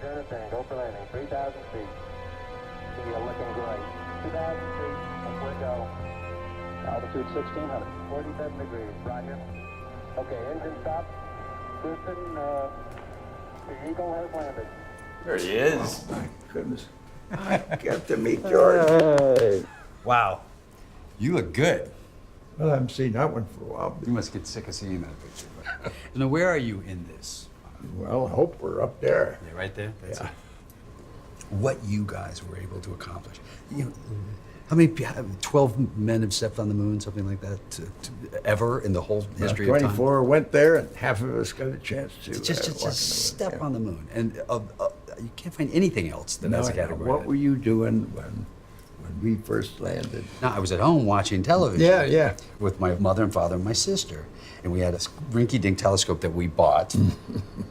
Roger, and go for landing. 3,000 feet. You're looking great. 2,000 feet, up we go. Altitude 1,600. 47 degrees, roger. Okay, engine stop. Houston, the Eagle has landed. There he is. Oh, my goodness. I got to meet George. Hey. Wow. You look good. Well, I haven't seen that one for a while. You must get sick of seeing that picture. Now, where are you in this? Well, I hope we're up there. Yeah, right there? That's Yeah. it. What you guys were able to accomplish. You know, how many, 12 men have stepped on the moon, something like that, ever in the whole history of time? 24 went there, and half of us got a chance to Just step on the moon. And you can't find anything else that has a category. What were you doing when we first landed? No, I was at home watching television. Yeah. With my mother and father and my sister. And we had a rinky-dink telescope that we bought.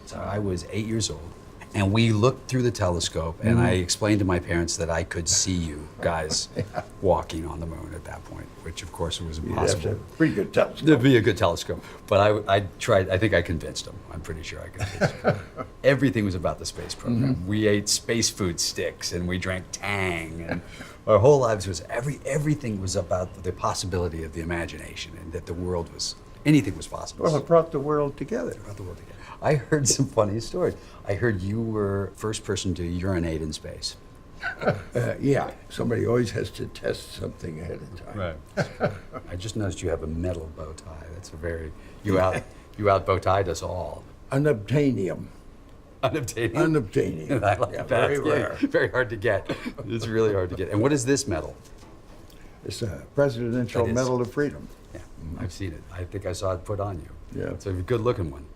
So I was 8 years old. And we looked through the telescope, and I explained to my parents that I could see you guys walking on the moon at that point, which of course was impossible. That's a pretty good telescope. It'd be a good telescope. But I tried, I think I convinced them. I'm pretty sure I convinced them. Everything was about the space program. We ate space food sticks, and we drank Tang, and our whole lives was, everything was about the possibility of the imagination, and that the world was, anything was possible. Well, it brought the world together. Brought the world together. I heard some funny stories. I heard you were first person to urinate in space. Yeah, somebody always has to test something ahead of time. Right. I just noticed you have a metal bow tie. That's a very, you out bow tied us all. Unobtainium. Unobtainium? Unobtainium. I like Yeah, that. very rare. Very hard to get. It's really hard to get. And what is this medal? It's a Presidential That is. Medal of Freedom. Yeah, I've seen it. I think I saw it put on you. Yeah. It's a good looking one.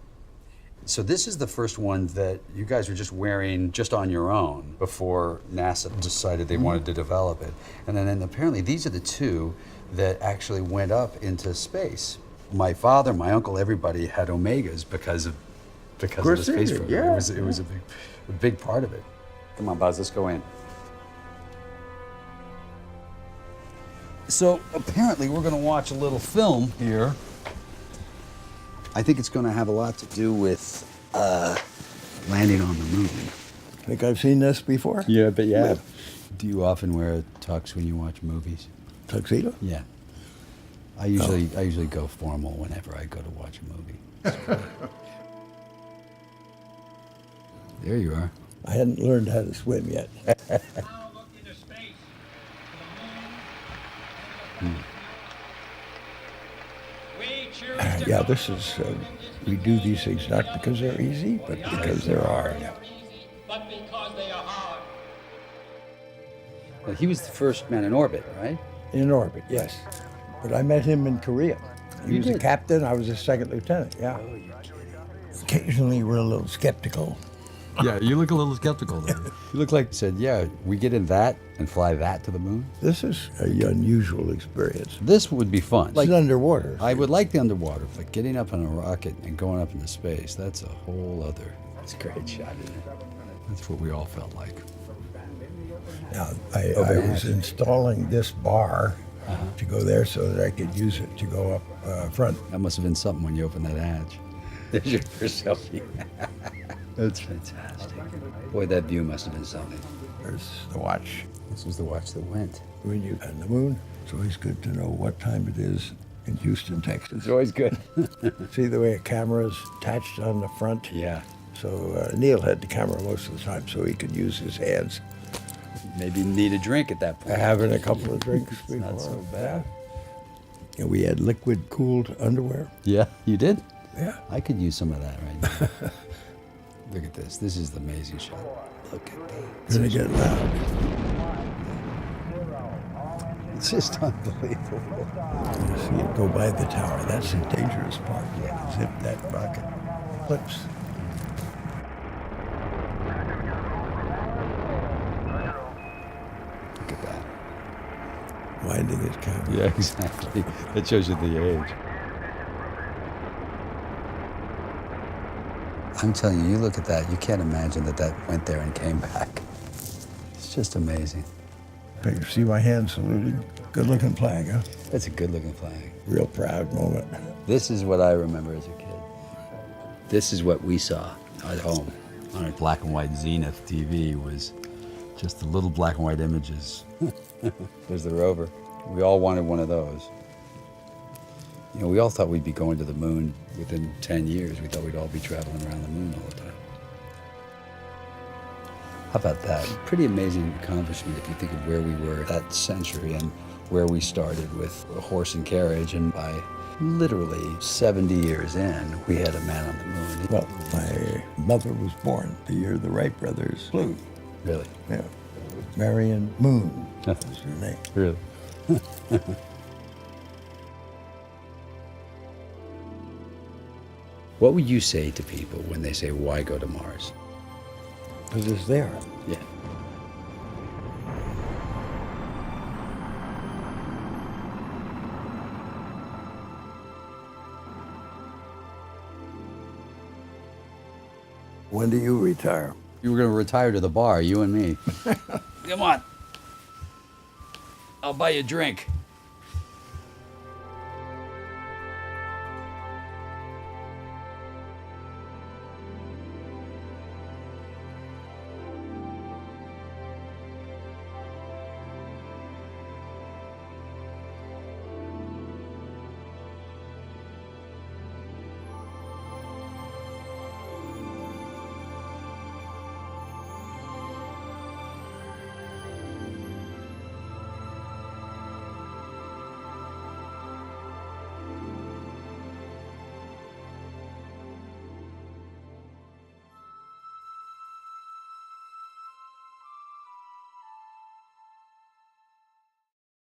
So this is the first one that you guys were just wearing just on your own before NASA decided they wanted to develop it. And then apparently these are the two that actually went up into space. My father, my uncle, everybody had Omegas because of the space program. Yeah. It was a big part of it. Come on, Buzz, let's go in. So apparently we're going to watch a little film here. I think it's going to have a lot to do with landing on the moon. Think I've seen this before? Yeah, but yeah. Do you often wear a tux when you watch movies? Tuxedo? Yeah. I usually go formal whenever I go to watch a movie. There you are. I hadn't learned how to swim yet. Now look into space. To the moon. We choose to Yeah, go this is, we do these things not because they're easy, but because they're hard. easy, but because they are hard. Well, he was the first man in orbit, right? In orbit, yes. But I met him in Korea. He You was a did? captain, I was a second lieutenant, yeah. Oh, you're kidding. Occasionally we're a little skeptical. Yeah, you look a little skeptical there. You look like you said, yeah, we get in that and fly that to the moon. This is an unusual experience. This would be fun. It's underwater. I would like the underwater, but getting up on a rocket and going up into space, that's a whole other, that's a great shot, isn't it? That's what we all felt like. Now, I was installing this bar to go there so that I could use it to go up front. That must have been something when you opened that hatch. There's your first selfie. That's fantastic. Boy, that view must have been something. There's the watch. This was the watch that went. When you're on the moon, it's always good to know what time it is in Houston, Texas. It's always good. See the way a camera is attached on the front? Yeah. So Neil had the camera most of the time so he could use his hands. Maybe need a drink at that point. Having a couple of drinks before. Not so bad. And we had liquid-cooled underwear. Yeah, you did? Yeah. I could use some of that right now. Look at this. This is the amazing shot. Look at that. It's gonna get loud. It's just unbelievable. You see it go by the tower. That's the dangerous part. As if that rocket flips. Look at that. Winding his camera. Yeah, exactly. That shows you the age. I'm telling you, you look at that, you can't imagine that went there and came back. It's just amazing. You see my hand saluting? Good-looking flag, huh? That's a good-looking flag. Real proud moment. This is what I remember as a kid. This is what we saw at home. on a black and white Zenith TV was just the little black and white images. There's the rover. We all wanted one of those. You know, we all thought we'd be going to the moon within 10 years. We thought we'd all be traveling around the moon all the time. How about that? Pretty amazing accomplishment if you think of where we were that century and where we started with a horse and carriage, and by literally 70 years in, we had a man on the moon. Well, my mother was born the year the Wright brothers flew. Really? Yeah. Marion Moon was her name. Really? What would you say to people when they say, why go to Mars? Because it's there. Yeah. When do you retire? You were going to retire to the bar, you and me. Come on. I'll buy you a drink.